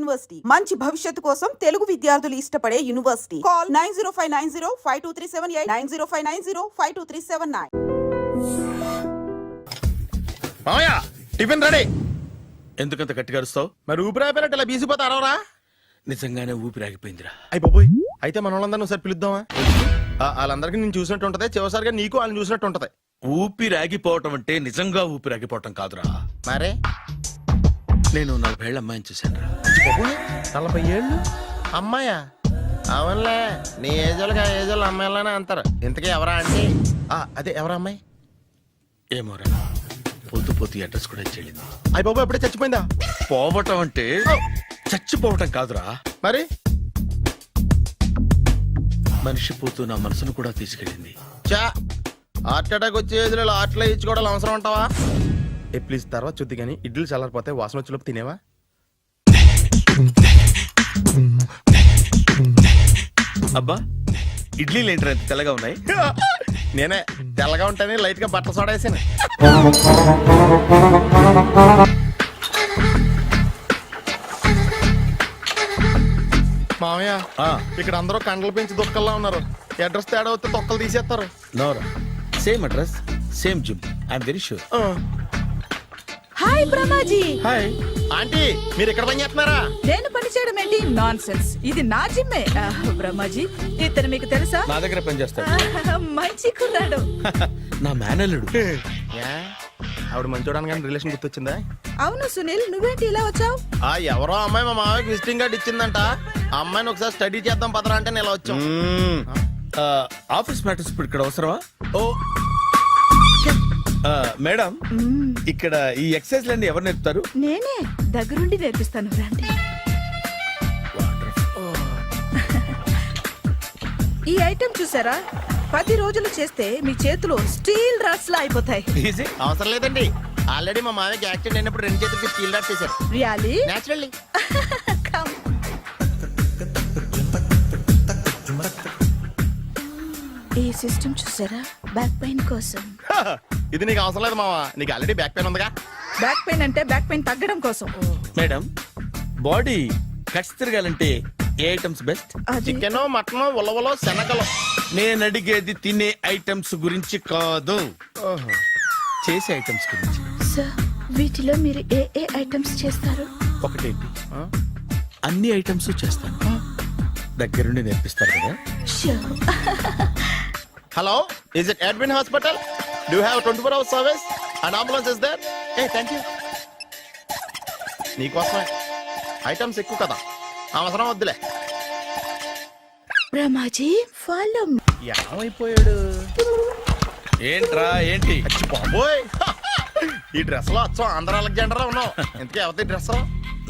University మంచి భవిష్యత్తు కోసం తెలుగు విద్యార్థులు ఇష్టపడే యూనివర్సిటీ. కాల్ 9059052378 9059052379. మామయ్య టిఫిన్ రెడీ. ఎందుకంత గట్టిగా అరుస్తావు? మరి ఊపిరి అయిపోయినట్టు ఇలా బీసిపోతే అరవరా? నిజంగానే ఊపిరాగిపోయిందిరా. అయ్యి బాబోయ్, అయితే మన వాళ్ళందరినీ ఒకసారి పిలుద్దామా? వాళ్ళందరికీ నేను చూసినట్టు ఉంటది, చివరిసారిగా నీకు వాళ్ళని చూసినట్టు ఉంటది. ఊపిరాగిపోవటం అంటే నిజంగా ఊపిరాగిపోవటం కాదురా. మరే నేను 40 ఏళ్ల అమ్మాయిని చూశానురా. 40 ఏళ్ళు అమ్మాయా? అవునులే, నీ ఏజోళ్ళకి ఆ ఏజోళ్ళు అమ్మాయిలానే అంటారు. ఇంతకీ ఎవరా అంటే? అదే ఎవరా అమ్మాయి? ఏమోరా, పొద్దు పొద్దు అడ్రస్ కూడా చెల్లింది. అయ్యి బాబు ఎప్పుడే చచ్చిపోయిందా? పోవటం అంటే చచ్చిపోవటం కాదురా, మరి మనిషి పోతూ నా మనసును కూడా తీసుకెళ్ళింది. చా, హార్ట్ అటాక్ వచ్చే ఏజ్లో హార్ట్లో ఇచ్చుకోవడం అవసరం అంటావా? ప్లీజ్ తర్వాత చూద్ది కానీ ఇడ్లీలు చల్లారిపోతే వాసన వచ్చేలోపు తినేవా? అబ్బా, ఇడ్లీలు ఏంటంటే ఎంత తెల్లగా ఉన్నాయి? నేనే తెల్లగా ఉంటానే లైట్ గా బట్టలు సోడా వేసాను. మామయ్య, ఇక్కడ అందరూ కండలు పెంచి దుక్కల్లా ఉన్నారు. అడ్రస్ తేడా వస్తే తొక్కలు తీసేస్తారు. నోరా, same address same gym, I'm very sure. Hi Brahmaji. Hi aunty, మీరు ఇక్కడ పని చేస్తున్నారా? నేను పని చేయడం ఏంటి? నాన్ సెన్స్, ఇది నా జిమ్మే. బ్రహ్మాజీ, ఇతను మీకు తెలుసా? నా దగ్గర పని చేస్తాడు. మంచి కుర్రాడు. నా మేనల్లుడు. ఆవిడ మంచి చూడడానికి రిలేషన్ గుర్తొచ్చిందా? అవును సునీల్, నువ్వేంటి ఇలా వచ్చావు? ఎవరో అమ్మాయి మా మామయ్యకి విజిటింగ్ కార్డు ఇచ్చిందంట. ఆ అమ్మాయిని ఒకసారి స్టడీ చేద్దాం పదరా అంటే నేను ఇలా వచ్చాం. ఆఫీస్ మ్యాటర్స్ ఇప్పుడు ఇక్కడ అవసరమా? ఓ మేడం, ఇక్కడ ఈ ఎక్సర్సైజ్ లన్నీ ఎవరు నేర్పుతారు? నేనే దగ్గరుండి నేర్పిస్తాను, రండి. ఈ ఐటెం చూసారా? 10 రోజులు చేస్తే మీ చేతులు స్టీల్ రాట్స్ లా అయిపోతాయి. అవసరం లేదండి, ఆల్రెడీ మా మామయ్యకి యాక్సిడెంట్ అయినప్పుడు 2 చేతులకి స్టీల్ డాట్ చేశారు. రియల్లీ? నేచురల్లీ. ఈ సిస్టమ్ చూసారా? బ్యాక్ పెయిన్ కోసం. ఇది నీకు అవసరం లేదు మావా, నీకు ఆల్రెడీ బ్యాక్ పెయిన్ ఉందిగా. బ్యాక్ పెయిన్ అంటే బ్యాక్ పెయిన్ తగ్గడం కోసం. మేడం, బాడీ కట్స్ తిరగాలంటే ఏ ఐటమ్స్ బెస్ట్? చికెన్, మటన్, ఉలవలో, శనగలు. నేను అడిగేది తినే ఐటమ్స్ గురించి కాదు, చేసే ఐటమ్స్ గురించి. సార్, వీటిలో మీరు ఏ ఏ ఐటమ్స్ చేస్తారు? ఒకటేంటి, అన్ని ఐటమ్స్ చేస్తాను. దగ్గరుండి నేర్పిస్తారు కదా? Hello, is it admin hospital? Do have 24 hours service and ambulance is there? Thank you. నీకోసమే ఐటమ్స్ ఎక్కువ కదా, అవసరం వద్దులే. బ్రహ్మాజీ, ఫాలో. ఏమైపోయాడు? ఏంట్రా ఏంటి? బాబోయ్, ఈ డ్రెస్ లో వచ్చాం ఆంధ్ర అలెగ్జాండర్ ఉన్నావు. ఇంతకీ ఎవరి డ్రెస్?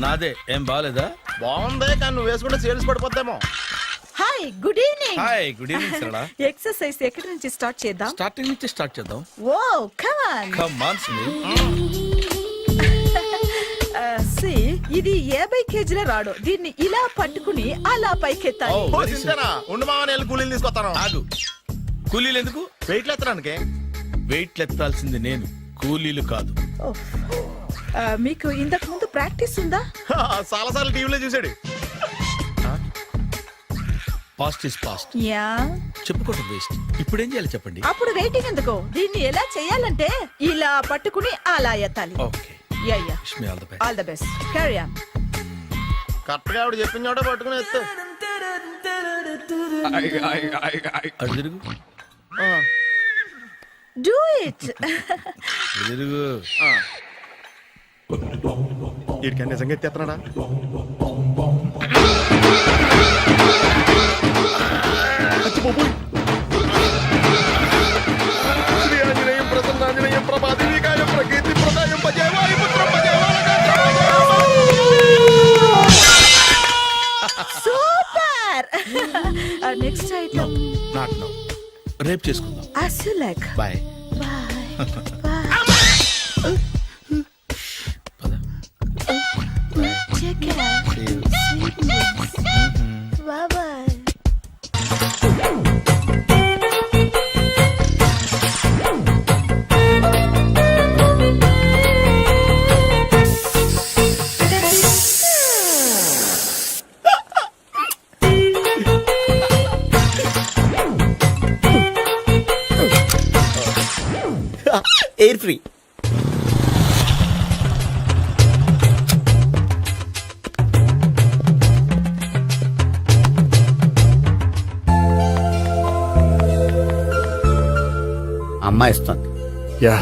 నాదే. ఏం బాగాలేదా? బాగుంది, కానీ నువ్వు వేసుకుంటే సేల్స్ పడిపోద్దేమో. Hi, good evening. Hi, good evening Sarala. Exercise ఎక్కడి నుంచి స్టార్ట్ చేద్దాం? స్టార్టింగ్ నుంచి స్టార్ట్ చేద్దాం. Oh come on. Come on Sunil. ఇది 50 కేజీల రాడు. దీన్ని ఇలా పట్టుకుని అలా పైకెత్తాలి. ఉండు మామ, నేను కూలీలు తీసుకొస్తాను. ఆగు, కూలీలు ఎందుకు? వెయిట్లు ఎత్తడానికి. వెయిట్లు ఎత్తాల్సింది నేను, కూలీలు కాదు. మీకు ఇంతకు ముందు ప్రాక్టీస్ ఉందా? చాలా సార్లు టీవీలో చూసాడు. Past is past. యా, చెప్పుకోవడం వేస్ట్. ఇప్పుడు ఏం చేయాలి చెప్పండి? అప్పుడు వెయిటింగ్ ఎందుకు? దీన్ని ఎలా చేయాలంటే ఇలా పట్టుకుని అలా ఎత్తాలి. Okay, yeah yeah, wish me all the best. All the best. Carry on. Correct గా ఆవిడ చెప్పిన చోట పట్టుకుని ఎత్తు. అటు తిరుగు. Do it. తిరుగు. వీడికి నిజంగా ఎత్తేస్తున్నాడా? శ్రీ ఆంజనేయం ప్రసన్నాంజనేయం ప్రభాదేవికాయం ప్రకీర్తి ప్రదాయం భజేవాయు పుత్రం super. Next item not now, రేపు చేసుకుందాం. as you like. Bye. Take care. Bye bye. Air free. అమ్మాయి ఇస్తుంది. యా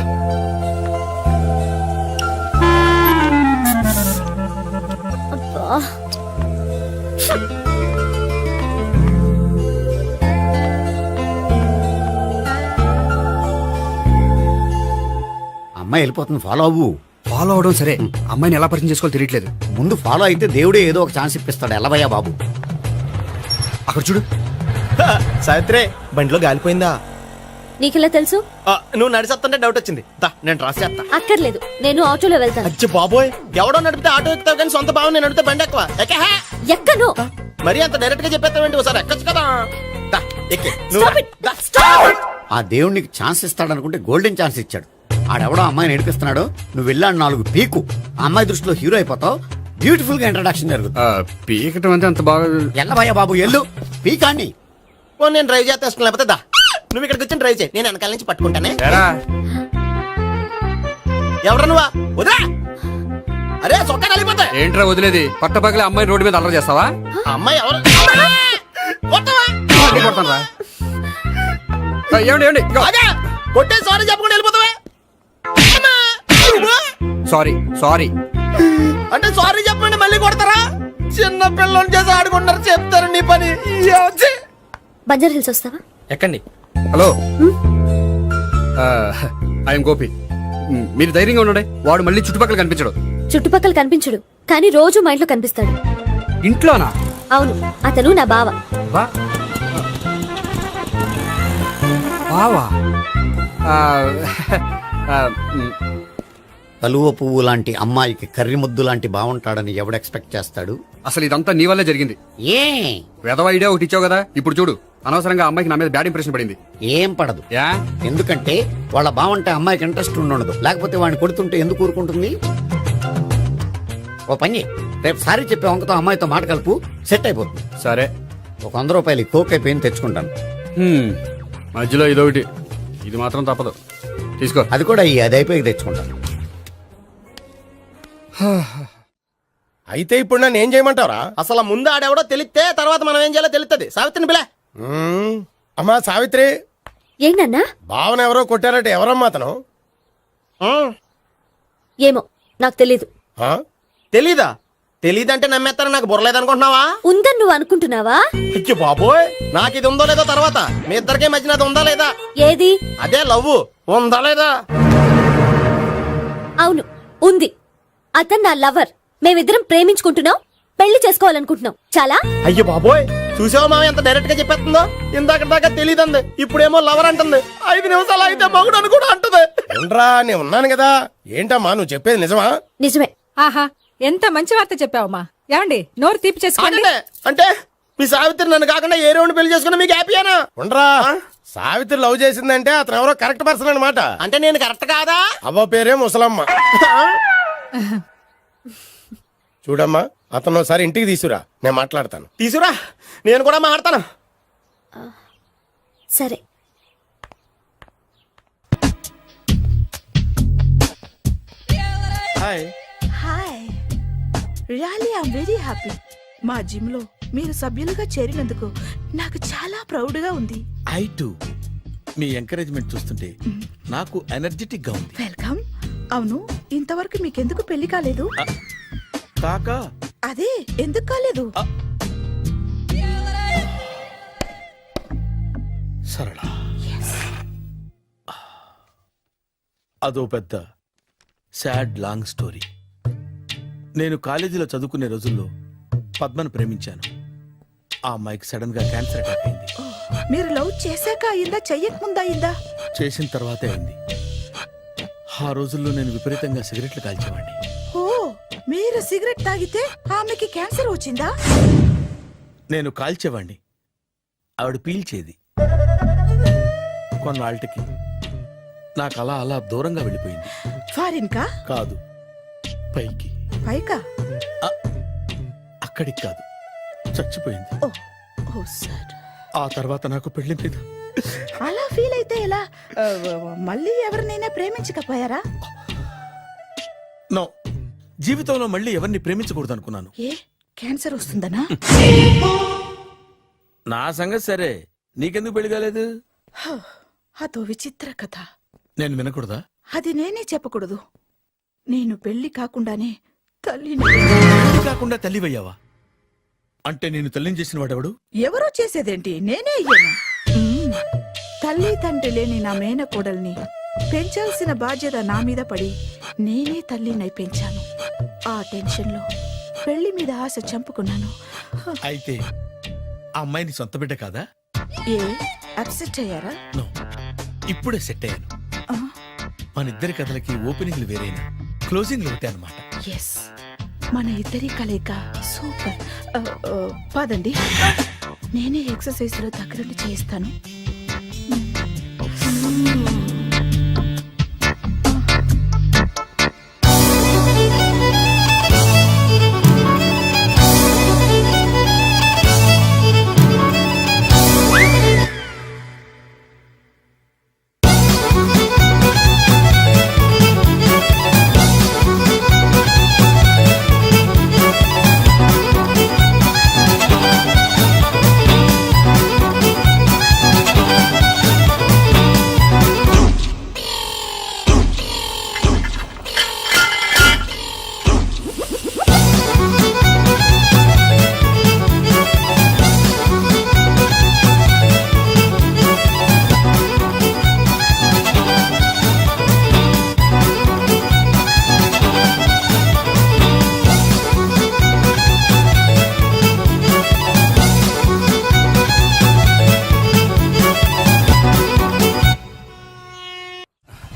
అమ్మాయి వెళ్ళిపోతుంది, ఫాలో అవ్వు. ఫాలో అవడం సరే, అమ్మాయిని ఎలా పరిచయం చేసుకోవాలో తెలియట్లేదు. ముందు ఫాలో అయితే దేవుడే ఏదో ఒక ఛాన్స్ ఇప్పిస్తాడు. ఎలవయ్యా బాబు. అక్కడ చూడు. సావిత్రి బండిలో గాలిపోయిందా? నీకెలా తెలుసు? నువ్వు నడిచేస్తుంటే డౌట్ వచ్చింది. నేను రాసేస్తా. అక్కర్లేదు, నేను ఆటోలో వెళ్తాను. అచ్చి బాబోయ్, ఎవడో నడిపితే ఆటో ఎక్కుతావు కానీ సొంత భావం నేను నడిపితే బండి ఎక్కువ. ఎక్కహే. ఎక్కను. మరి అంత డైరెక్ట్ గా చెప్పేస్తావేంటి? ఒకసారి ఎక్కొచ్చు కదా. దా, ఎక్కే. నువ్వు Stop రా. it. దా. ఆ దేవుడు నీకు ఛాన్స్ ఇస్తాడనుకుంటే గోల్డెన్ ఛాన్స్ ఇచ్చాడు. ఆడెవడో అమ్మాయిని నడిపిస్తున్నాడో, నువ్వు వెళ్ళాడు 4 పీకు. ఆ అమ్మాయి దృష్టిలో హీరో అయిపోతావు. బ్యూటిఫుల్ గా ఇంట్రడక్షన్ జరుగుతుంది. పీకటం అంటే అంత బాగా. ఎల్లవయ్యా బాబు, ఎల్లు పీకాన్ని. ఓ, నేను డ్రైవ్ చేస్తాను. లేకపోతే దా, నువ్వు ఇక్కడికి వచ్చి డ్రైవ్ చేయి, నేను వెనకాల నుంచి పట్టుకుంటానే. ఎరా, ఎవరు నువ్వా? వదిలా. అరే చొక్కా కలిగిపోతా. ఏంట్రా వదిలేది? పట్టపగలే అమ్మాయి రోడ్డు మీద అల్లరి చేస్తావా? అమ్మాయి ఎవరు? కొట్టవా? కొడతాను రా. ఏమండి ఏమండి, అదే కొట్టే సారీ చెప్పకుండా వెళ్ళిపోతావా? Sorry sorry. అంటే సారీ చెప్పండి మళ్ళీ కొడతారా? చిన్న పిల్లలు చేసి ఆడుకుంటారు, చెప్తారు నీ పని. బంజారా హిల్స్ వస్తావా? ఎక్కండి. Hello, I'm Gopi. మీరు ధైర్యంగా ఉండండి. వాడు మళ్ళీ చుట్టుపక్కల కనిపించడు. చుట్టుపక్కల కనిపించడు, కానీ రోజు మా ఇంట్లో కనిపిస్తాడు. ఇంట్లోనా? అవును, అతను నా బావ. బా బావా? ఆ, ఆ, కలువ పువ్వు లాంటి అమ్మాయికి కర్రి ముద్దు లాంటి బాగుంటాడని ఎవడు ఎక్స్పెక్ట్ చేస్తాడు? అసలు ఇదంతా నీ వల్లే జరిగింది. ఏ వెధవ ఐడియా ఒకటి ఇచ్చావు కదా, ఇప్పుడు చూడు. అనవసరంగా అమ్మాయికి నా మీద బ్యాడ్ ఇంప్రెషన్ పడింది. ఏం పడదు. యా, ఎందుకంటే వాళ్ళ బాగుంటే అమ్మాయికి ఇంట్రెస్ట్ ఉండదు. లేకపోతే వాడిని కొడుతుంటే ఎందుకు ఊరుకుంటుంది? ఓ పని చెయ్. రేపు సారీ చెప్పే వంకతో అమ్మాయితో మాట కలుపు, సెట్ అయిపోతుంది. సరే. ఒక 100 రూపాయలు కోక్ అయిపోయింది, తెచ్చుకుంటాను. మధ్యలో ఇదొకటి, ఇది మాత్రం తప్పదు. తీసుకో. అది కూడా అది అయిపోయి తెచ్చుకుంటాను. అయితే ఇప్పుడు నన్ను ఏం చేయమంటావరా? అసలు ముందు ఆడెవడో తెలిస్తే తర్వాత మనం ఏం చేయాలో తెలుస్తుంది. సావిత్రిని పిల్ల. అమ్మా సావిత్రి, ఏంటన్నా? భావన ఎవరో కొట్టారట. ఎవరమ్మా అతను? ఏమో, నాకు తెలీదు. తెలీదా? తెలీదంటే నమ్మేస్తారని నాకు బుర్రలేదనుకుంటున్నావా? ఉందని నువ్వు అనుకుంటున్నావా? అయ్యో బాబోయ్, నాకు ఇది ఉందో లేదో తర్వాత. మీ ఇద్దరికే మధ్యన అది ఉందా లేదా? ఏది? అదే లవ్ ఉందా లేదా? అవును, ఉంది. అతను నా లవర్. మేమిద్దరం ప్రేమించుకుంటున్నాం, పెళ్లి చేసుకోవాలనుకుంటున్నాం. చాలా. అయ్యో బాబోయ్, చూసావా మామ ఎంత డైరెక్ట్ గా చెప్పేస్తుందో? ఇందాక దాకా తెలియదండి, ఇప్పుడేమో లవర్ అంటుంది. 5 నిమిషాలు అయితే మగుడు అని కూడా అంటుంది. ఏంట్రా, నేను ఉన్నాను కదా. ఏంటమ్మా నువ్వు చెప్పేది నిజమా? నిజమే. ఆహా, ఎంత మంచి వార్త చెప్పావమ్మా. ఏమండి, నోరు తీపి చేసుకోండి. అంటే మీ సావిత్రి నన్ను కాకుండా ఏ రౌండ్ పెళ్లి చేసుకున్నా మీకు హ్యాపీయేనా? ఉండరా, సావిత్రి లవ్ చేసిందంటే అతను ఎవరో కరెక్ట్ పర్సన్ అనమాట. అంటే నేను కరెక్ట్ కాదా? అవ్వ పేరే ముసలమ్మ. చూడమ్మా, అతను ఒకసారి ఇంటికి తీసుకురా, నేను మాట్లాడతాను. తీసుకురా, నేను కూడా మాట్లాడతాను. సరే. Hi. Hi, really I'm very happy. మా జిమ్ లో మీరు సభ్యులుగా చేరినందుకు నాకు చాలా ప్రౌడ్ గా ఉంది. ఐ టు మీ ఎంకరేజ్మెంట్ చూస్తుంటే నాకు ఎనర్జెటిక్ గా ఉంది. వెల్కమ్. అవును, ఇంతవరకు మీకెందుకు పెళ్లి కాలేదు? కాకా అదే, ఎందుకు కాలేదు? సరళ, అదో పెద్ద సాడ్ లాంగ్ స్టోరీ. నేను కాలేజీలో చదువుకునే రోజుల్లో పద్మను ప్రేమించాను. ఆ అమ్మాయికి సడన్ గా క్యాన్సర్ అటాక్ అయింది. మీరు లవ్ చేశాక అయిందా, చెయ్యక ముందా అయిందా? చేసిన తర్వాతే అయింది. ఆ రోజుల్లో నేను విపరీతంగా సిగరెట్లు కాల్చేవాడిని. ఓ, మీరు సిగరెట్ తాగితే ఆమెకి క్యాన్సర్ వచ్చిందా? నేను కాల్చేవాణ్ణి, ఆవిడ పీల్చేది. కొన్నాళ్ళకి నాకు అలా అలా దూరంగా వెళ్ళిపోయింది. ఫారిన్ కా? కాదు, పైకి. పైకా? అక్కడికి కాదు, చచ్చిపోయింది. ఓ, ఓ సార్. ఆ తర్వాత నాకు పెళ్లి మీద అలా ఫీల్ అయితే ఎలా? మళ్ళీ ఎవరినైనా ప్రేమించకపోయారా? నో, జీవితంలో మళ్ళీ ఎవరిని ప్రేమించకూడదు అనుకున్నాను. ఏ క్యాన్సర్ వస్తుందనా? నా సంగతి సరే, నీకెందుకు పెళ్లి కాలేదు? అదో విచిత్ర కథ. నేను వినకూడదా? అది నేనే చెప్పకూడదు. నేను పెళ్లి కాకుండానే తల్లిని. పెళ్లి కాకుండా తల్లివయ్యావా? అంటే నేను తల్లిని చేసిన వాడెవడు? ఎవరో చేసేదేంటి, నేనే అయ్యాను. తల్లి తండ్రి లేని నా మేనకోడల్ని పెంచాల్సిన బాధ్యత నా మీద పడి నేనే తల్లినై పెంచాను. ఆ టెన్షన్లో పెళ్లి మీద ఆశ చంపుకున్నాను. అయితే ఆ అమ్మాయిని సొంత బిడ్డ కాదా? ఏ అప్సెట్ అయ్యారా? నో, ఇప్పుడే సెట్ అయ్యాను. ఆ, మన ఇద్దరి కథలకి ఓపెనింగ్లు వేరైనా క్లోజింగ్లు ఒకటే అనమాట. ఎస్, మన ఇద్దరి కలయిక సూపర్. పదండి, నేనే ఎక్సర్సైజ్ లో దగ్గరుండి చేయిస్తాను.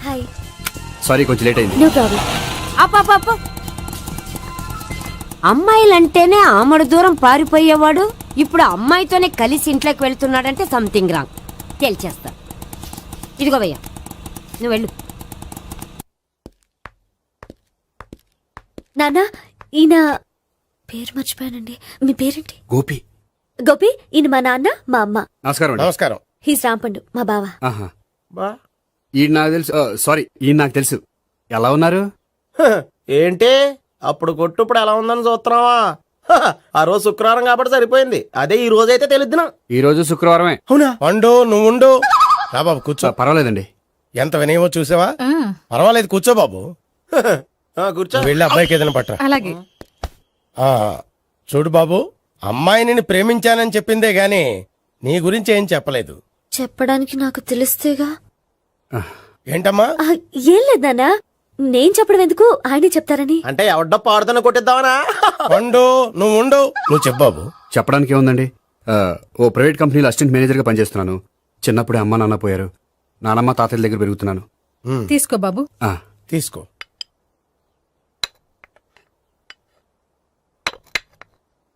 హాయ్. సారీ, కొంచెం లేట్ అయింది. No problem. అప్ప అమ్మాయిలంటేనే ఆమడు దూరం పారిపోయేవాడు ఇప్పుడు అమ్మాయితోనే కలిసి ఇంట్లోకి వెళ్తున్నాడంటే సంథింగ్ రాంగ్. తేల్చేస్తా. ఇదిగో భయ్యా, నువ్వు వెళ్ళు. నాన్న, ఈయన పేరు మర్చిపోయానండి. మీ పేరేంటి? గోపి. గోపి, ఈయన మా నాన్న, మా అమ్మ. నమస్కారం అండి. నమస్కారం. హీస్ రాంపండు, మా బావ. ఆహా. బా ఈయన నాకు తెలుసు. సారీ, ఈయన నాకు తెలుసు. ఎలా ఉన్నారు? హ, ఏంటి అప్పుడు కొట్టు ఇప్పుడు ఎలా ఉందని చూస్తున్నావా? హ, ఆ రోజు శుక్రవారం కాబట్టి సరిపోయింది. అదే ఈ రోజు అయితే తెలుద్దునా. ఈ రోజు శుక్రవారమే. అవునా? వండు, నువ్వు ఉండు. రా బాబు కూర్చో. పర్వాలేదండి. ఎంత వినయమో చూసావా? పర్వాలేదు, కూర్చో బాబు. హ, కూర్చో. వెళ్ళి అబ్బాయికి ఏదైనా పట్టరా. అలాగే. ఆ, చూడు బాబు, అమ్మాయిని నేను ప్రేమించానని చెప్పిందే గాని నీ గురించి ఏం చెప్పలేదు. చెప్పడానికి నాకు తెలిస్తేగా. ఏంటమ్మా? ఆ, ఏం లేదు నాన్న, నేను చెప్పడం ఎందుకు, ఆయనే చెప్తారని. అంటే ఎవడ్డో పాడుతున్న కొట్టిద్దామనా? వండు, నువ్వు ఉండు. నువ్వు చెప్పు బాబు. చెప్పడానికి ఏముందండి? ఓ ప్రైవేట్ కంపెనీలో అసిస్టెంట్ మేనేజర్గా పనిచేస్తున్నాను. చిన్నప్పుడే అమ్మ నాన్న పోయారు. నానమ్మ తాతయ్య దగ్గర పెరుగుతున్నాను. తీసుకో బాబు. ఆ, తీసుకో.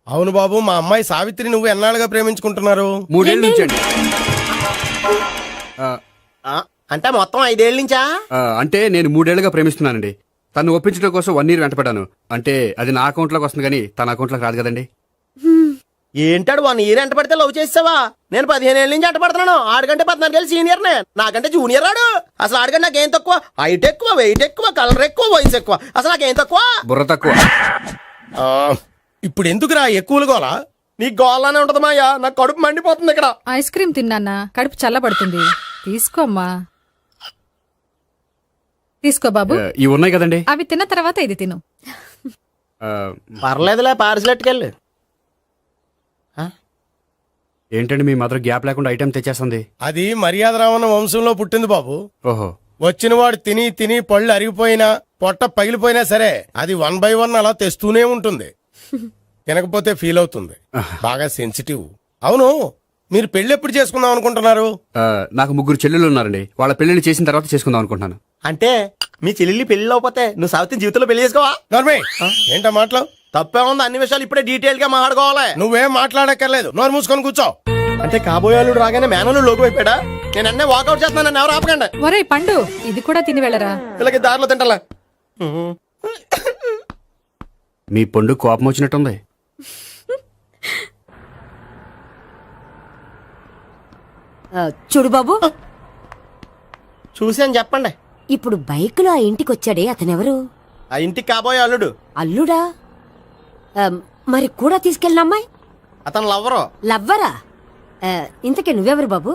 అవును బాబు, మా అమ్మాయి సావిత్రి నువ్వు ఎన్నాళ్ళుగా ప్రేమించుకుంటున్నారు? 3 ఏళ్ళ నుంచి అండి. అంటే మొత్తం 5 ఏళ్ళ నుంచా? అంటే నేను 3 ఏళ్లుగా ప్రేమిస్తున్నానండి. తను ఒప్పించడం కోసం 1 year వెంటపడ్డాను. అంటే అది నా అకౌంట్లోకి వస్తుంది కానీ తన అకౌంట్లోకి రాదు కదండి. ఏంటాడు 1 year ఎంట పడితే లవ్ చేసావా? నేను 15 ఏళ్ళ నుంచి ఎంట పడుతున్నాను. ఆడికంటే 14 ఏళ్ళు సీనియర్ నే, నాకంటే జూనియర్ రాడు. అసలు ఆడికంటే నాకేం తక్కువ? హైట్ ఎక్కువ, వెయిట్ ఎక్కువ, కలర్ ఎక్కువ, వయసు ఎక్కువ. అసలు నాకేం తక్కువ? బుర్ర తక్కువ. ఇప్పుడు ఎందుకురా ఎక్కువలు గోలా? నీకు గోలానే ఉంటది మాయా. నాకు కడుపు మండిపోతుంది ఇక్కడ. ఐస్ క్రీమ్ తిన్నానా, కడుపు చల్లబడుతుంది. తీసుకోమ్మా. తీసుకో బాబు. ఇవి ఉన్నాయి కదండి. అవి తిన్న తర్వాత ఇది తిను. పర్లేదులే, పార్సిలెట్కెళ్ళి. ఏంటండి మీ మదర్ గ్యాప్ లేకుండా ఐటెం తెచ్చేస్తుంది? అది మర్యాద రావణ వంశంలో పుట్టింది బాబు. ఓహో. వచ్చినవాడు తిని తిని పళ్ళు అరిగిపోయినా పొట్ట పగిలిపోయినా సరే అది 1 by 1 అలా తెస్తూనే ఉంటుంది. తినకపోతే ఫీల్ అవుతుంది. బాగా సెన్సిటివ్. అవును, మీరు పెళ్లి ఎప్పుడు చేసుకుందాం అనుకుంటున్నారు? నాకు 3 చెల్లెలు ఉన్నారండి. వాళ్ళ పెళ్లిని చేసిన తర్వాత చేసుకుందాం అనుకుంటున్నాను. అంటే మీ చెల్లెల్ని పెళ్లి అవ్వకపోతే నువ్వు సావిత్రి జీవితంలో పెళ్లి చేసుకోవా? ఏంటో మాటలు తప్పే ఉంది. అన్ని విషయాలు ఇప్పుడే డీటెయిల్ గా మాట్లాడుకోవాలి. నువ్వేం మాట్లాడక్కర్లేదు, నోరు మూసుకొని కూర్చో. అంటే కాబోయేవాళ్ళు రాగానే మేనలు లోకి అయిపోయాడా? నేను అన్నీ వాకౌట్ చేస్తున్నాను, నన్ను ఎవరు ఆపకండి. ఒరే పండు, ఇది కూడా తిని వెళ్ళరా. వీళ్ళకి దారిలో తింటలా. మీ పండు కోపం వచ్చినట్టుంది. చూడు బాబు, చూసాను చెప్పండి. ఇప్పుడు బైక్లో ఆ ఇంటికి వచ్చాడే అతనెవరు? ఆ ఇంటికి కాబోయే అల్లుడు. అల్లుడా? ఆ, మరి కూడా తీసుకెళ్ళిన అమ్మాయి అతను లవ్వరు. లవ్వరా? ఇంతకీ నువ్వెవరు బాబు?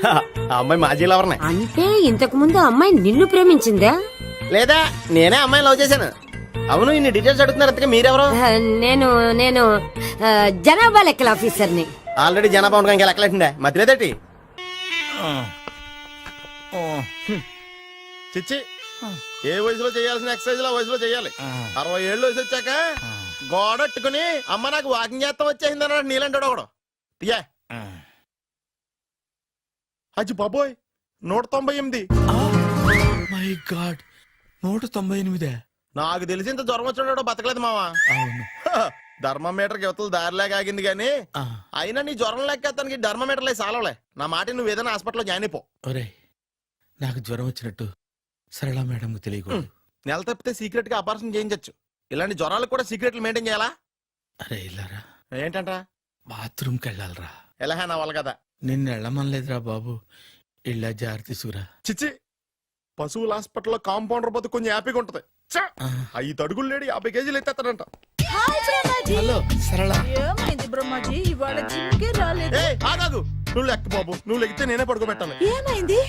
ఆ అమ్మాయి మాజీ లవర్నే. అంటే ఇంతకు ముందు అమ్మాయి నిన్ను ప్రేమించిందా? లేదా నేనే అమ్మాయిని లవ్ చేశాను. అవును, ఇన్ని డీటెయిల్స్ అడుగుతున్నారు. అంతగా మీరెవరు? నేను నేను జనాభా లెక్కల ఆఫీసర్ని. ఆల్రెడీ జనాభా ఉండగా ఇంకా లెక్కలేటండే మధ్యలేదటి. చిచ్చి, ఏ వయసులో చేయాల్సిన ఎక్సర్సైజ్ ఆ వయసులో చేయాలి. 60 ఏళ్ళు వయసు వచ్చాక గోడట్టుకుని అమ్మ నాకు వాకింగ్ చేస్తాం వచ్చేసింది అన్నాడు నీలంటాడు ఒకడు. యా అజ్జి బాబోయ్, 198. My God, 198. నాకు తెలిసి ఇంత జ్వరం వచ్చాడు బతకలేదు మావా. అవును. ధర్మమీటర్ యువతలు దారిలాగా ఆగింది గానీ అయినా నీ జ్వరం లెక్క అతనికి ధర్మమీటర్లే సాలవలే. నా మాట నువ్వు ఏదైనా హాస్పిటల్లో జాయిన్ అయిపో. ఒరే, నాకు జ్వరం వచ్చినట్టు సరళ మేడం తెలియకూడదు. నెల తప్పితే సీక్రెట్ గా ఆపరేషన్ చేయించచ్చు. ఇలాంటి జ్వరాలకు కూడా సీక్రెట్లు మెయింటైన్ చేయాలా? అరే ఇల్లారా, ఏంటంట? బాత్రూమ్కి వెళ్ళాలరా. ఎలా నా వాళ్ళ కదా. నిన్ను వెళ్ళమనలేదురా బాబు, ఇళ్ళ జారి తీసుకురా. చిచ్చి, పశువుల హాస్పిటల్లో కాంపౌండర్ బతు కొంచెం హ్యాపీగా ఉంటది. 5 అడుగులు లేడి 50 కేజీలు ఎత్తేస్తాడంట. హలో సరళ. ఏమైంది బ్రహ్మాజీ, ఇవాళ జిమ్కే రాలేదు? ఏ ఆగాగు, నువ్వు లెక్క బాబు. నువ్వు లెక్కితే నేనే పడుకోబెట్టాను. ఏమైంది?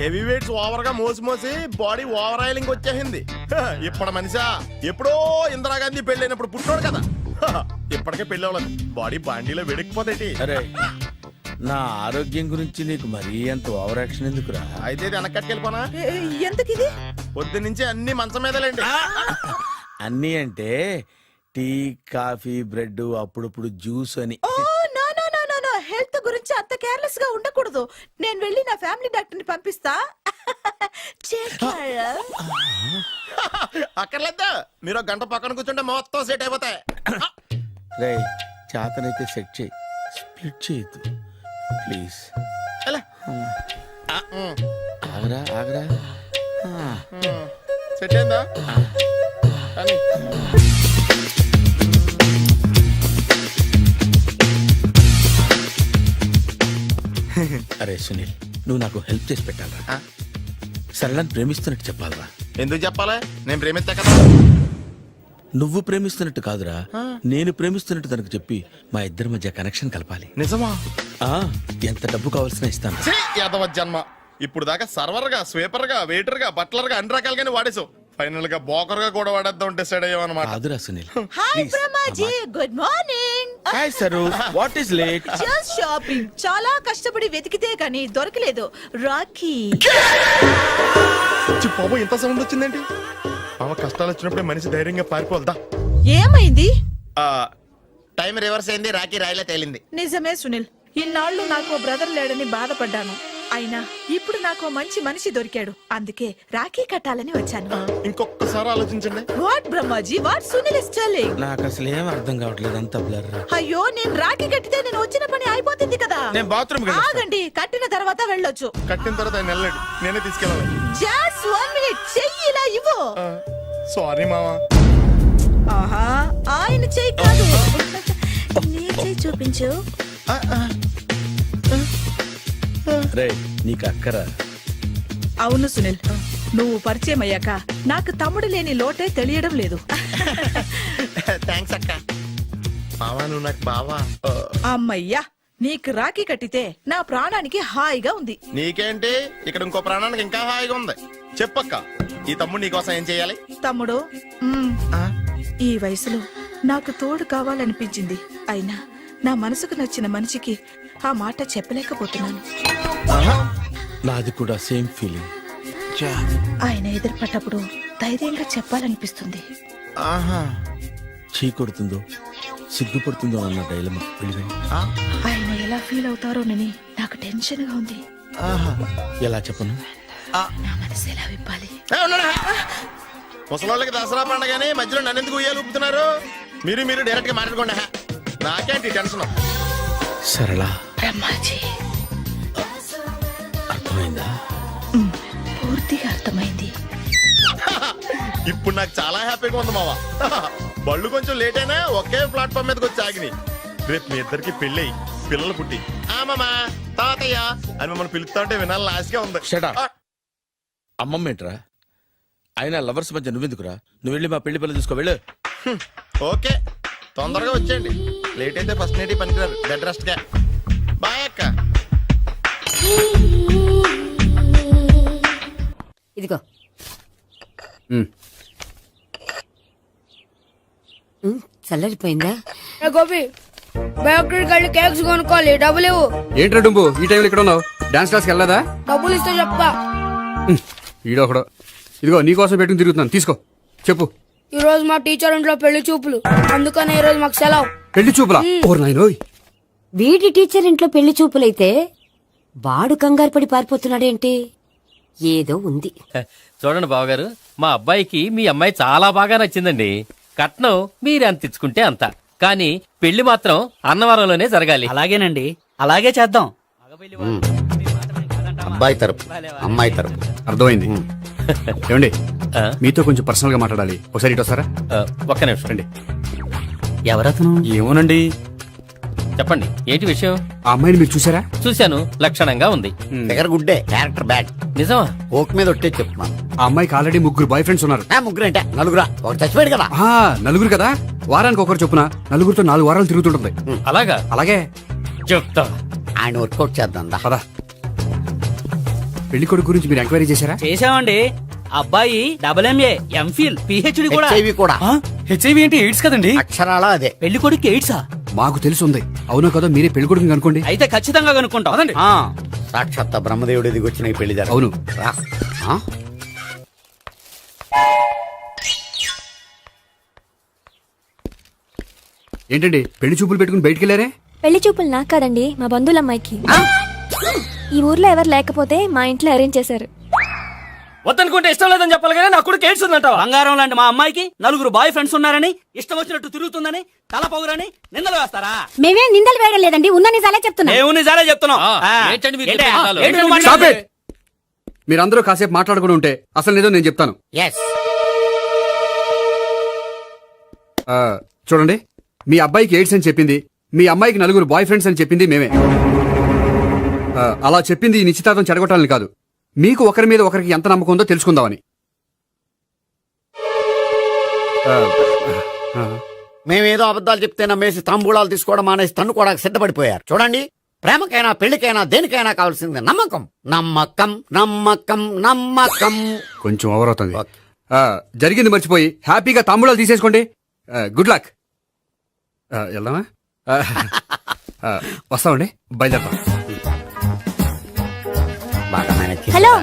హెవీ వెయిట్స్ ఓవర్ గా మోసి మోసి బాడీ ఓవర్ ఆయిలింగ్ వచ్చేసింది. ఇప్పుడు మనిషా ఎప్పుడో ఇందిరాగాంధీ పెళ్ళైనప్పుడు పుట్టాడు కదా. ఇప్పటికే పెళ్ళి అవ్వలేదు, బాడీ బాండీలో వెడికిపోతాయి. అరే, నా ఆరోగ్యం గురించి నీకు మరీ అంత ఓవర్ యాక్షన్ ఎందుకురా? అయితే ఇది వెనకట్టుకెళ్ళిపోనా? ఎందుకిది? పొద్దు నుంచి అన్ని మంచం మీదలేండి. అన్నీ అంటే టీ, కాఫీ, బ్రెడ్, అప్పుడప్పుడు జ్యూస్ అని. హెల్త్ గురించి అంత కేర్లెస్ గా ఉండకూడదు. నేను వెళ్ళి నా ఫ్యామిలీ డాక్టర్ ని పంపిస్తా. అక్కర్లేదా, మీరు ఒక గంట పక్కన కూర్చుంటే మొత్తం సెట్ అయిపోతాయి. రే, చేతనైతే సెట్ చేయి, స్ప్లిట్ చేయొద్దు ప్లీజ్. ఎలా? ఆగరా ఆగరా. సెట్ అయిందా? కానీ అరే సునీల్, నువ్వు నాకు హెల్ప్ చేసి పెట్టాలరా. సరళని ప్రేమిస్తున్నట్టు చెప్పాలరా. ఎందుకు చెప్పాలి? నేను ప్రేమిస్తా కదా. నువ్వు ప్రేమిస్తున్నట్టు కాదురా, నేను ప్రేమిస్తున్నట్టు తనకు చెప్పి మా ఇద్దరి మధ్య కనెక్షన్ కలపాలి. నిజమా? ఆ, ఎంత డబ్బు కావాల్సిన ఇస్తాను. యాదవ జన్మ. ఇప్పుడు దాకా సర్వర్ గా, స్వీపర్ గా, వెయిటర్ గా, బట్లర్ గా అన్ని రకాలుగానే వాడేసావు. ఫైనల్ గా బోకర్ గా కూడా వాడేద్దాం డిసైడ్ అయ్యావు అనమాట. కాదురా Sunil. Hi Brahmaji, good morning. Hi sir, what is late? Just shopping. చాలా కష్టపడి వెతికితే కానీ దొరకలేదు. రాఖీ. బాబు ఇంత సౌండ్ వచ్చిందేంటి? మామ కష్టాలు వచ్చినప్పుడే మనిషి ధైర్యంగా పారిపోల్దా. ఏమైంది? టైం రివర్స్ అయింది, రాఖీ రాయిలా తేలింది. నిజమే సునీల్, ఇన్నాళ్ళు నాకు బ్రదర్ లేడని బాధపడ్డాను. అయినా ఇప్పుడు నాకు మంచి మనిషి దొరికాడు. అందుకే రాఖీ కట్టాలని వచ్చాను. ఇంకొకసారి ఆలోచించండి. What Brahmaji, what Sunil is telling? నాకు అసలు ఏం అర్థం కావట్లేదు, అంత బ్లర్. అయ్యో, నేను రాఖీ కట్టితే నేను వచ్చిన పని అయిపోతుంది కదా. నేను బాత్రూమ్ ఆగండి, కట్టిన తర్వాత వెళ్ళొచ్చు. కట్టిన తర్వాత ఆయన వెళ్ళండి, నేనే తీసుకెళ్ళాలి. జస్ట్ 1 మినిట్, చెయ్యి ఇలా ఇవ్వు. సారీ మామా. ఆహా, ఆయన చెయ్యి కాదు, నీ చెయ్యి చూపించు. రే, నీకు అక్కరా? అవును సునీల్, నువ్వు పరిచయం అయ్యాక నాకు తమ్ముడు లేని లోటే తెలియడం లేదు. థ్యాంక్స్ అక్క. మామా నువ్వు నాకు బావా. అమ్మయ్యా, నీకు రాఖీ కట్టితే నా ప్రాణానికి హాయిగా ఉంది. నీకేంటి, ఇక్కడ ఇంకో ప్రాణానికి ఇంకా హాయిగా ఉంది. చెప్పక్క, ఈ తమ్ముడు నీకోసం ఏం చెయ్యాలి? తమ్ముడు, ఈ వయసులో నాకు తోడు కావాలనిపించింది. అయినా నా మనసుకు నచ్చిన మనిషికి ఆ మాట చెప్పలేకపోతున్నాను. నాది కూడా సేమ్ ఫీలింగ్. ఆయన ఎదురుపడ్డప్పుడు ధైర్యంగా చెప్పాలనిపిస్తుంది. చీ కొడుతుందో సిగ్గుపడుతుందో అన్న డైలమా. ఆయన ఎలా ఫీల్ అవుతారోనని నాకు టెన్షన్ గా ఉంది. ఎలా చెప్పను? నా మనసు ఎలా విప్పాలి? ముసలోళ్ళకి దసరా పండగని మధ్యలో నన్ను ఎందుకు ఉయ్యాలు ఊపుతున్నారు? మీరు డైరెక్ట్ గా మాట్లాడుకోండి. నాకేంటి టెన్షన్? సరళ, బ్రహ్మాజీ, అర్థమైందా? పూర్తిగా అర్థమైంది. ఇప్పుడు నాకు చాలా హ్యాపీగా ఉంది మావా. బళ్ళు కొంచెం లేట్ అయినా ఒకే ప్లాట్ఫామ్ మీదకి వచ్చి ఆగినాయి. రేపు మీ ఇద్దరికి పెళ్ళి పిల్లలు పుట్టి మామా తాతయ్య అని మమ్మల్ని పిలుస్తా ఉంటే వినాలని ఆశగా ఉంది. Shut up. అమ్మమ్మ ఏంట్రా? అయినా లవర్స్ మధ్య నువ్వెందుకురా? నువ్వు వెళ్ళి మా పెళ్లి పిల్ల తీసుకో వెళ్ళు. ఓకే, తొందరగా వచ్చేయండి. లేట్ అయితే ఫస్ట్ నైట్ పనికిరారు. బెడ్ రెస్ట్ గా. బాయ్ అక్క. ఇదిగో చల్లరిపోయిందా? గోపి బయోక్రెడిట్ కార్డు కేక్స్ కొనుక్కోవాలి, డబ్బులు ఇవ్వు. ఏంట్రా డుంబు ఈ టైంలో ఇక్కడ ఉన్నావు? డాన్స్ క్లాస్కి వెళ్ళదా? డబ్బులు ఇస్తే చెప్తా. ఈడొకడు. ఇదిగో నీకోసం పెట్టుకుని తిరుగుతున్నాను, తీసుకో. చెప్పు. ఈ రోజు మా టీచర్ ఇంట్లో పెళ్లి చూపులు, అందుకనే ఈ రోజు మాకు సెలవు. పెళ్లి చూపులా? ఓర్ నాయనోయ్. వీడి టీచర్ ఇంట్లో పెళ్లి చూపులైతే వాడు కంగారు పడి పారిపోతున్నాడేంటి? ఏదో ఉంది. చూడండి బావగారు, మా అబ్బాయికి మీ అమ్మాయి చాలా బాగా నచ్చిందండి. కట్నం మీరు ఎంత ఇచ్చుకుంటే అంత, కానీ పెళ్లి మాత్రం అన్నవరంలోనే జరగాలి. అలాగేనండి, అలాగే చేద్దాం. అబ్బాయి తరపు అమ్మాయి తరపు. అర్థమైంది. ఏమండి ఆ? మీతో కొంచెం పర్సనల్ గా మాట్లాడాలి, ఒకసారి ఇటు వస్తారా? ఒక్క నిమిషం రండి. ఎవరతను? ఏమోనండి. చెప్పండి, ఏంటి విషయం? ఆ అమ్మాయిని మీరు చూసారా? చూశాను, లక్షణంగా ఉంది. దగ్గర గుడ్డే, క్యారెక్టర్ బ్యాడ్. నిజమా? ఓక్ మీద ఒట్టే చెప్తున్నాను. ఆ అమ్మాయికి ఆల్రెడీ 3 బాయ్ ఫ్రెండ్స్ ఉన్నారు. ముగ్గురు అంటే నలుగురా? ఒకటి చచ్చిపోయాడు కదా. ఆ, నలుగురు కదా, వారానికి ఒకరు చొప్పున నలుగురితో 4 వారాలు తిరుగుతుంటుంది. అలాగా? అలాగే. చెప్తా. ఆయన వర్కౌట్ చేద్దాం దా. పదా. పెళ్లి కొడుకు గురించి మీరు ఎంక్వైరీ చేశారా? చేసామండి. అబ్బాయి MA, MPhil, PhD కూడా. HIV కూడా. హెచ్ఐవి ఏంటి? ఎయిడ్స్ కదండి. అక్షరాలా అదే. పెళ్లి కొడుకు ఎయిడ్సా? మాకు తెలిసి ఉంది. అవునో కదా, మీరే పెళ్లి కొడుకుని అనుకోండి. అయితే ఖచ్చితంగా కనుక్కుంటాం. అదండి. సాక్షాత్ బ్రహ్మదేవుడి దిగి వచ్చిన ఈ పెళ్లి జరగదు. అవును. రా. ఆ? ఏంటండి పెళ్లి చూపులు పెట్టుకుని బయటికి వెళ్ళారే? పెళ్లి చూపులు నాకు కాదండి, మా బంధువుల అమ్మాయికి. ఈ ఊర్లో ఎవరు లేకపోతే మా ఇంట్లో అరేంజ్ చేశారు. వద్దనుకుంటే ఇష్టం లేదని చెప్పాలి కానీ నా కొడుకు ఎయిడ్స్ ఉందంటావా? బంగారం లాంటి మా అమ్మాయికి 4 బాయ్ ఫ్రెండ్స్ ఉన్నారని, ఇష్టం వచ్చినట్టు తిరుగుతుందని, తల పౌరని నిందలు వేస్తారా? మేమే నిందలు వేయడం లేదండి, ఉన్న నిజాలే చెప్తున్నా. మేము నిజాలే చెప్తున్నాం. ఏంటండి మీరు ఏంటి? చెప్పే నిజాలు? ఏంటి నువ్వు Stop మాట్లాడేది? it! మీరందరూ కాసేపు మాట్లాడుకుని ఉంటే అసలు నిజం నేను చెప్తాను. Yes. ఆ, చూడండి, మీ అబ్బాయికి ఎయిడ్స్ అని చెప్పింది, మీ అమ్మాయికి 4 బాయ్ ఫ్రెండ్స్ అని చెప్పింది మేమే. అలా చెప్పింది ఈ నిశ్చితార్థం చెడగొట్టాలని కాదు, మీకు ఒకరి మీద ఒకరికి ఎంత నమ్మకం ఉందో తెలుసుకుందామని. మేమేదో అబద్ధాలు చెప్తే నమ్మేసి తాంబూలాలు తీసుకోవడం మానేసి తన్నుకోవడానికి సిద్ధపడిపోయారు. చూడండి, ప్రేమకైనా పెళ్లికైనా దేనికైనా కావాల్సింది నమ్మకం. నమ్మకం నమ్మకం నమ్మకం. కొంచెం ఓవర్ అవుతుంది. జరిగింది మర్చిపోయి హ్యాపీగా తాంబూలాలు తీసేసుకోండి. Good luck. వెళ్దామా? వస్తామండి, బయలుదేరతాం. బాగా మేనేజ్ చేశారా? హలో,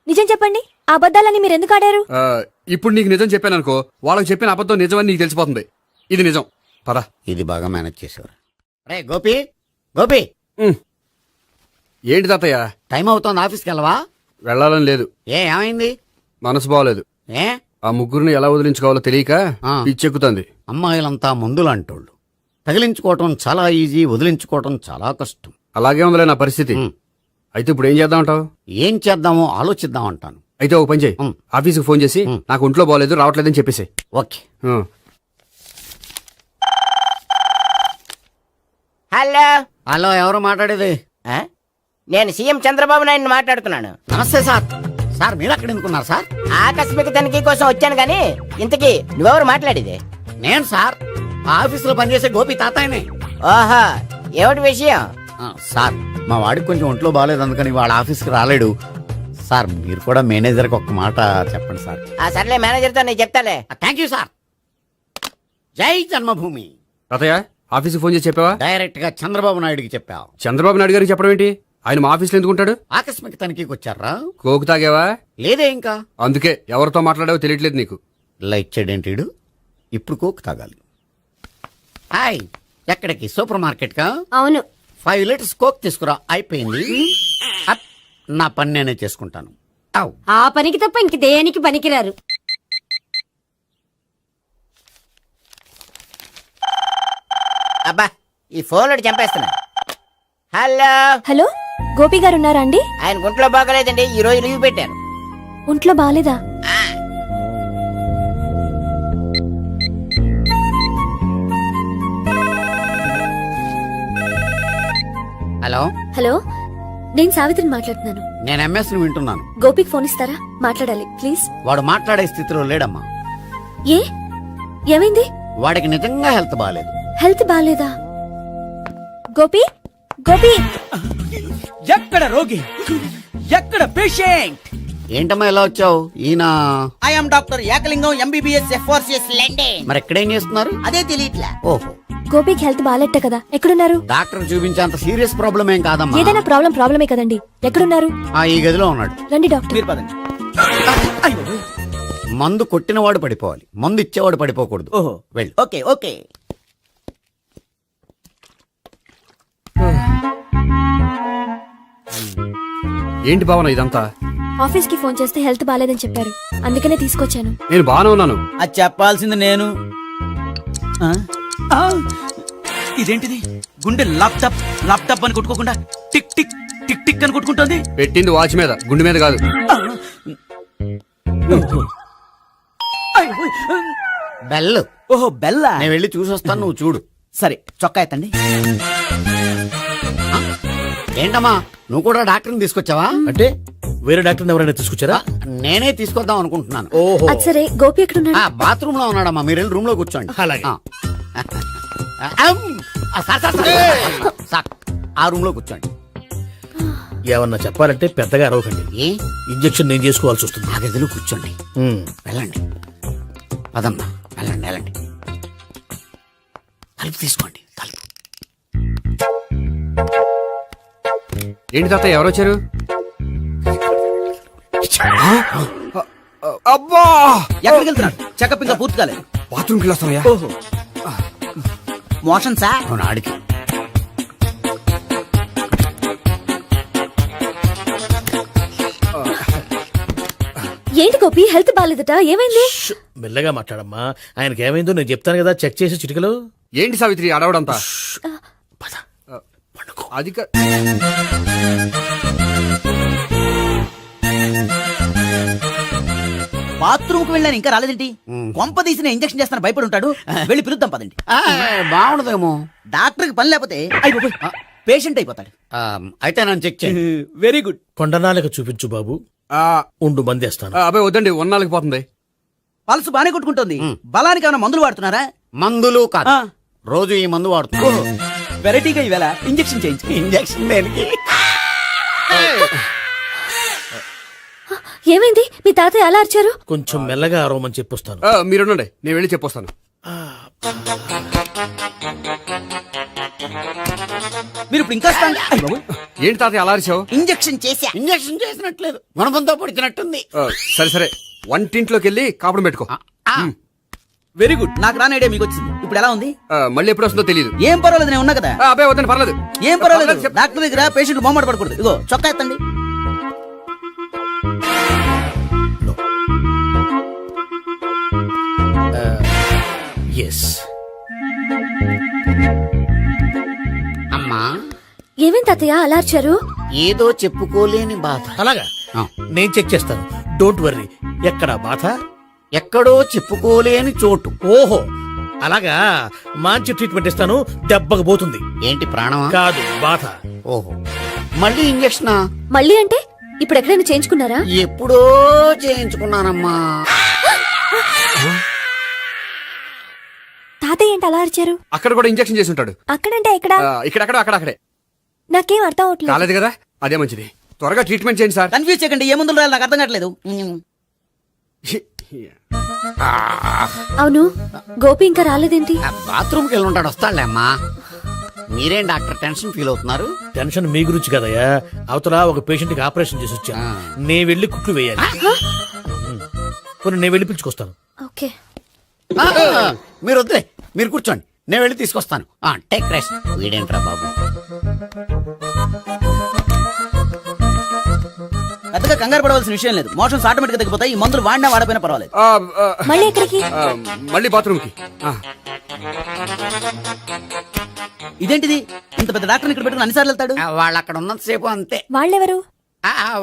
నిజం చెప్పండి, ఆ అబద్ధాలని మీరు ఎందుకు ఆడారు? ఇప్పుడు నీకు నిజం చెప్పాను అనుకో, వాళ్ళకి చెప్పిన అబద్ధం నిజమని నీకు తెలిసిపోతుంది. ఇది నిజం. పద. ఇది బాగా మేనేజ్ చేసేవారు. రే గోపి, గోపి, ఏంటి తాతయ్య? టైం అవుతోంది, ఆఫీస్కి వెళ్ళవా? వెళ్ళాలని లేదు. ఏమైంది? మనసు బాగోలేదు. ఏ ఆ ముగ్గురిని ఎలా వదిలించుకోవాలో తెలియక పిచ్చెక్కుతుంది. అమ్మాయిలంతా మందులాంటోళ్ళు. తగిలించుకోవటం చాలా ఈజీ, వదిలించుకోవటం చాలా కష్టం. అలాగే ఉందిలే నా పరిస్థితి. అయితే ఇప్పుడు ఏం చేద్దామంటావు? ఏం చేద్దామో ఆలోచిద్దాం అంటాను. అయితే ఒక పని చేయి, ఆఫీస్కి ఫోన్ చేసి నాకు ఒంట్లో బాగోలేదు రావట్లేదని చెప్పేసి. ఓకే. హలో హలో, ఎవరు మాట్లాడేది? నేను సీఎం చంద్రబాబు నాయుడు మాట్లాడుతున్నాను. నమస్తే సార్. సార్ మీరు అక్కడ ఎందుకున్నారు సార్? ఆకస్మిక తనిఖీ కోసం వచ్చాను గానీ ఇంతకీ నువ్వెవరు మాట్లాడేది? నేను సార్, ఆ ఆఫీసులో పనిచేసే గోపి తాతాయనే. ఓహో, ఏమిటి విషయం? సార్, మా వాడికి కొంచెం ఒంట్లో బాగాలేదు, అందుకని వాళ్ళ ఆఫీస్కి రాలేడు. సార్, మీరు కూడా మేనేజర్కి ఒక మాట చెప్పండి సార్. సర్లే, మేనేజర్తో నేను చెప్తాలే. Thank you sir. జై జన్మభూమి. తాతయ్య, ఆఫీస్కి ఫోన్ చేసి చెప్పావా? డైరెక్ట్ గా చంద్రబాబు నాయుడుకి చెప్పావు. చంద్రబాబు నాయుడు గారికి చెప్పడం ఏంటి? ఆయన మా ఆఫీస్లో ఎందుకుంటాడు? ఆకస్మిక తనిఖీకి వచ్చారా? కోకు తాగావా? లేదే ఇంకా. అందుకే ఎవరితో మాట్లాడావో తెలియట్లేదు నీకు. లైట్ చేయడేంటిడు? ఇప్పుడు కోక్ తాగాలి. హాయ్, ఎక్కడికి? సూపర్ మార్కెట్ కా? అవును. 5 లీటర్స్ కోక్ తీసుకురా. అయిపోయింది. అప్, నా పని నేనే చేసుకుంటాను. ఔ. ఆ పనికి తప్ప ఇంక దేనికి పనికిరారు. అబ్బా, ఈ ఫోన్ లో చంపేస్తున్నా. హలో హలో, గోపి గారు ఉన్నారా అండి? ఆయన గుంట్లో బాగలేదండి, ఈ రోజు లీవ్ పెట్టారు. ఒంట్లో బాగాలేదా? హలో. హలో, నేను సావిత్రిని మాట్లాడుతున్నాను. నేను ఎంఎస్ ని వింటున్నాను. గోపికి ఫోన్ ఇస్తారా? మాట్లాడాలి ప్లీజ్. వాడు మాట్లాడే స్థితిలో లేడమ్మా. ఏ ఏమైంది? వాడికి నిజంగా హెల్త్ బాగాలేదు. హెల్త్ బాలేదా? గోపి గోపి ఎక్కడ రోగి, ఎక్కడ పేషెంట్? ఏంటమ్మా ఎలా వచ్చావు? ఈయన I'm doctor Ekalingam MBBS FRCS London. మరి ఎక్కడేం చేస్తున్నారు? అదే తెలియట్లా. ఓహో, గోపికి హెల్త్ బాలేట కదా, ఎక్కడున్నారు? డాక్టర్ చూపించేంత సీరియస్ ప్రాబ్లం ఏం కాదమ్మా. ఏదైనా ప్రాబ్లమే కదండి. ఎక్కడున్నారు? ఈ గదిలో ఉన్నాడు. రండి డాక్టర్. మీరు పదండి. మందు కొట్టినవాడు పడిపోవాలి, మందు ఇచ్చేవాడు పడిపోకూడదు. ఓహో, వెళ్ళు. Okay okay. ఏంటి భావన ఇదంతా? ఆఫీస్ కి ఫోన్ చేస్తే హెల్త్ బాలేదని చెప్పారు, అందుకనే తీసుకొచ్చాను. నేను బాగానే ఉన్నాను. అది చెప్పాల్సింది నేను. ఆ? ఆ! ఇదేంటిది? గుండె లాప్టాప్ లాప్టాప్ అని కొట్టుకోకుండా టిక్ టిక్ టిక్ టిక్ అని కొట్టుకుంటోంది. పెట్టింది వాచ్ మీద, గుండె మీద కాదు. బెల్. ఓహో, బెల్లా. నేను వెళ్ళి చూసొస్తాను, నువ్వు చూడు. సరే, చొక్కా ఎత్తండి. ఏంటమ్మా, నువ్వు కూడా డాక్టర్ని తీసుకొచ్చావా? అంటే వేరే డాక్టర్ ఎవరైనా తీసుకొచ్చారా? నేనే తీసుకొద్దాం అనుకుంటున్నాను. ఓహో, అది సరే, గోపి ఎక్కడున్నాడు? బాత్రూమ్ లో ఉన్నాడమ్మా, మీరు వెళ్ళి రూమ్ లో కూర్చోండి. అలాగే. సార్, ఆ రూమ్ లో కూర్చోండి. ఏమన్నా చెప్పాలంటే పెద్దగా అరవకండి. ఏ ఇంజెక్షన్ నేను చేసుకోవాల్సి వస్తుంది. ఆ గదిలో కూర్చోండి. వెళ్ళండి, పదమ్మా, వెళ్ళండి వెళ్ళండి. తలుపు తీసుకోండి, తలుపు. ఏంటి తాత ఎవరు వచ్చారు? అబ్బా, ఎక్కడికి వెళ్తున్నాడు? చెకప్ ఇంకా పూర్తి కాలేదు. బాత్రూమ్కి వెళ్ళొస్తానయ్యా. ఓహో, మోషన్ సార్. అవును, ఆడికి. ఏంటి గోపి, హెల్త్ బాలేదట, ఏమైంది? మెల్లగా మాట్లాడమ్మా. ఆయనకి ఏమైందో నేను చెప్తాను కదా, చెక్ చేసి చిటికలు. ఏంటి సావిత్రి అడవడంతా? అది బాత్రూమ్ కు వెళ్ళాను, ఇంకా రాలేదేంటి? కొంప తీసిన ఇంజక్షన్ చేస్తాను భయపడి ఉంటాడు. వెళ్ళి పిలుద్దాం పదండి. బాగుండదేమో. డాక్టర్ కి పని లేకపోతే పేషెంట్ అయిపోతాడు. అయితే నన్ను చెక్ చేయి. Very good. కొండనాలకు చూపించు బాబు. ఉండు మందేస్తాను. అబ్బాయి వద్దండి, ఉన్నాళ్ళకి పోతుంది. పల్స్ బానే కొట్టుకుంటుంది. బలానికి ఏమైనా మందులు వాడుతున్నారా? మందులు కాదు, రోజు ఈ మందు వాడుతున్నా. వెరైటీగా ఈవేళ ఇంజక్షన్ చేయించు. ఇంజక్షన్ దేనికి? ఏమైంది? మీ తాతయ్య అలా అరిచారు? కొంచెం మెల్లగా అరవమని చెప్పొస్తాను. మీరుండండి, నేను వెళ్ళి చెప్పొస్తాను. మీరు ఇప్పుడు ఇంకా ఏంటి తాతయ్య అలా అరిచావు? ఇంజక్షన్ చేశా. ఇంజక్షన్ చేసినట్లేదు, గుణపంతో పొడిచినట్టుంది. సరే సరే, వంటింట్లోకి వెళ్ళి కాపురం పెట్టుకో. Very good. నాకు రాని ఐడియా మీకు వచ్చింది. ఇప్పుడు ఎలా ఉంది? మళ్ళీ ఎప్పుడు వస్తుందో తెలియదు. ఏం పర్వాలేదు, నేను ఉన్నా కదా. అబ్బాయి వద్దండి, పర్లేదు. ఏం పర్వాలేదు. డాక్టర్ దగ్గర పేషెంట్ మొహమాట పడకూడదు. ఇగో చొక్కా ఎత్తండి. ఎస్. అమ్మా, ఏమేం తాతయ్య అలా అరిచారు? ఏదో చెప్పుకోలేని బాధ. అలాగా, నేను చెక్ చేస్తాను. Don't worry. ఎక్కడ బాధ? ఎక్కడో చెప్పుకోలేని చోటు. ఓహో, అలాగా. మంచి ట్రీట్మెంట్ ఇస్తాను, దెబ్బకు పోతుంది. ఏంటి, ప్రాణమా? కాదు, బాధ. ఓహో, మళ్ళీ ఇంజక్షనా? మళ్ళీ అంటే ఇప్పుడు ఎక్కడైనా చేయించుకున్నారా? ఎప్పుడో చేయించుకున్నానమ్మా. తాతయ్య ఏంటి అలా అరిచారు? అక్కడ కూడా ఇంజక్షన్ చేసి ఉంటాడు. అక్కడంటే ఎక్కడ? ఇక్కడక్కడ అక్కడే. నాకేం అర్థం అవట్లేదు. కాలేదు కదా, అదే మంచిది. త్వరగా ట్రీట్మెంట్ చేయండి సార్. కన్ఫ్యూజ్ చేయకండి. ఏ మందులు రాయాలి నాకు అర్థం కావట్లేదు. అవును, గోపి ఇంకా రాలేదేంటి? బాత్రూమ్కి వెళ్ళి ఉంటాడు, వస్తాడులే అమ్మా. మీరేం డాక్టర్ టెన్షన్ ఫీల్ అవుతున్నారు? టెన్షన్ మీ గురించి కదయ్యా. అవతల ఒక పేషెంట్ కి ఆపరేషన్ చేసి వచ్చా. నే వెళ్ళి కుట్లు వేయాలి. నేను వెళ్ళి పిలుచుకొస్తాను. ఓకే. మీరు వద్దులే, మీరు కూర్చోండి, నేను వెళ్ళి తీసుకొస్తాను. Take rest. వీడేంట్రా బాబు, పెద్దగా కంగారు పడవలసిన విషయం లేదు. మోషన్స్ ఆటోమేటిక్ గా తగ్గిపోతాయి. ఈ మందులు వాడినా వాడపోయినా పర్వాలేదు. మళ్ళీ ఎక్కడికి? మళ్ళీ బాత్రూమ్కి. ఇదేంటిది, ఇంత పెద్ద డాక్టర్ ఇక్కడ పెట్టుకుని అన్నిసార్లు వెళ్తాడు? వాళ్ళు అక్కడ ఉన్నంతసేపు అంతే. వాళ్ళెవరు?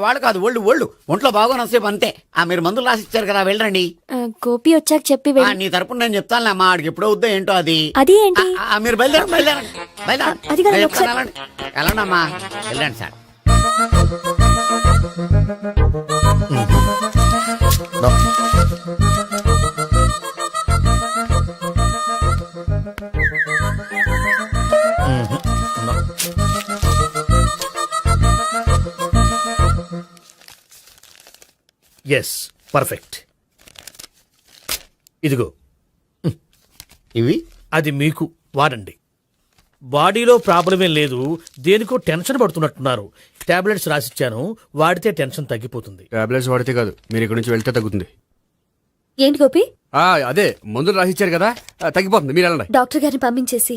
వాళ్ళు కాదు, ఒళ్ళు ఒంట్లో బాగోనంతసేపు అంతే. మీరు మందులు రాసి ఇచ్చారు కదా, వెళ్ళండి. గోపి వచ్చాక చెప్పి నీ తరపున నేను చెప్తానులే అమ్మా. ఆడికి ఎప్పుడు అవుద్దో ఏంటో అది. అది ఏంటి? మీరు బయలుదేరండి. అది కాదు, వెళ్ళండి అమ్మా, వెళ్ళండి సార్. Yes perfect. ఇదిగో ఇవి అది మీకు వాడండి. బాడీలో ప్రాబ్లం ఏం లేదు, దేనికో టెన్షన్ పడుతున్నట్టున్నారు. టాబ్లెట్స్ రాసిచ్చాను, వాడితే టెన్షన్ తగ్గిపోతుంది. టాబ్లెట్స్ వాడితే కాదు, మీరు ఇక్కడ నుంచి వెళ్తే తగ్గుతుంది. ఏంటి గోపి? అదే మందులు రాసిచ్చారు కదా, తగ్గిపోతుంది. మీరు వెళ్ళండి. డాక్టర్ గారిని పంపించేసి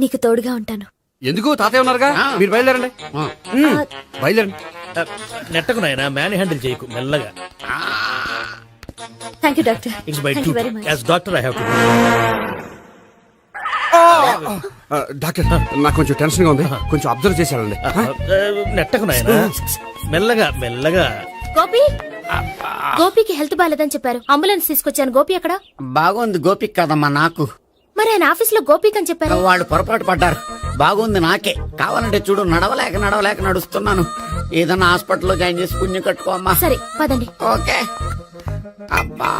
నీకు తోడుగా ఉంటాను. ఎందుకు? తాతయ్య ఉన్నారుగా, మీరు బయలుదేరండి. బయలుదేరండి. నెట్టకు నాయనా, మ్యాన్ హ్యాండిల్ చేయకు, మెల్లగా. Thank you doctor. It's my thank you very much. As doctor I have to. Doctor నాకు కొంచెం టెన్షన్ గా ఉంది, కొంచెం అబ్జర్వ్ చేశారండి. నెట్టకు నాయనా, మెల్లగా మెల్లగా. గోపి, గోపికి హెల్త్ బాలేదని చెప్పారు, అంబులెన్స్ తీసుకొచ్చాను. గోపి అక్కడ? బాగుంది గోపిక్ కదమ్మా నాకు. మరి ఆయన ఆఫీస్ లో గోపిక్ అని చెప్పారు. వాళ్ళు పొరపాటు పడ్డారు. బాగుంది నాకే. కావాలంటే చూడు, నడవలేక నడుస్తున్నాను. ఏదన్నా హాస్పిటల్లో జాయిన్ చేసి పుణ్యం కట్టుకోమ్మా. సరే పదండి. ఓకే. అబ్బా,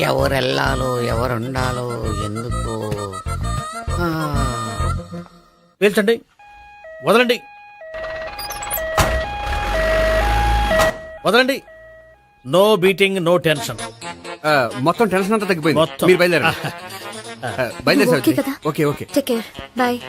ఎవరెళ్ళాలో ఎవరుండాలో ఎందుకు. పేల్చండి, వదలండి, వదలండి. No beating, no tension. మొత్తం టెన్షన్ అంతా తగ్గిపోయింది. మొత్తం. మీరు బయలుదేరండి. బయలుదేరి ఓకే కదా? Okay okay. Take care. Bye.